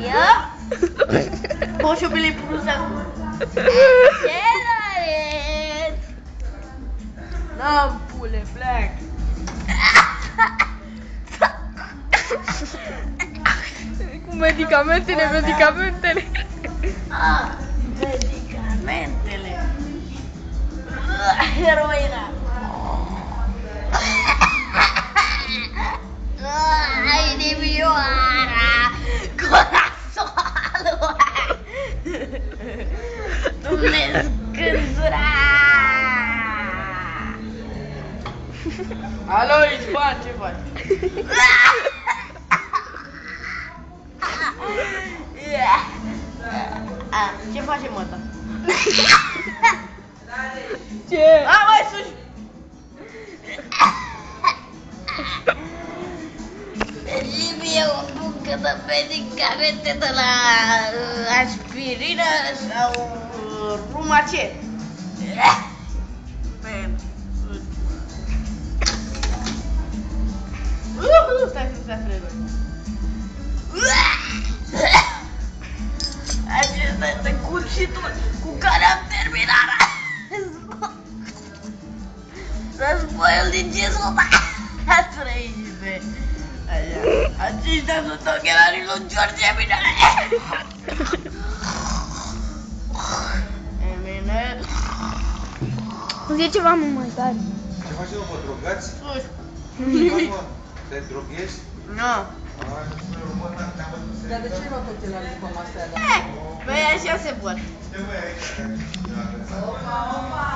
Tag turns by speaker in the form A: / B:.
A: Eu? Poți iubili plusa cu... N-am pule, plec.
B: Cu medicamentele.
A: Medicamentele. Heroina. Ai inimioara. Corațoală. Nu-mi scândura. Alo, Ispan, ce faci? Ce facem, ăsta?
B: Ce?
A: Mai sus! Trebuie o bucă de medicamente de la aspirină sau Rumacet. Stai frego. Acesta este cuțitul cu care am terminat războiul din Cisluta. Trăiește. Aceștia sunt ochelarii lui George Minele. Emine.
B: Zi ceva, mă, mai tare.
C: Ce faci, mă, drogați?
A: Nimic.
C: Te droghești?
A: Nu.
D: Dar de ce nu-i ochelarii după masă?
A: Păi așa se poate.
C: Ce voi aici?
D: Opa, opa!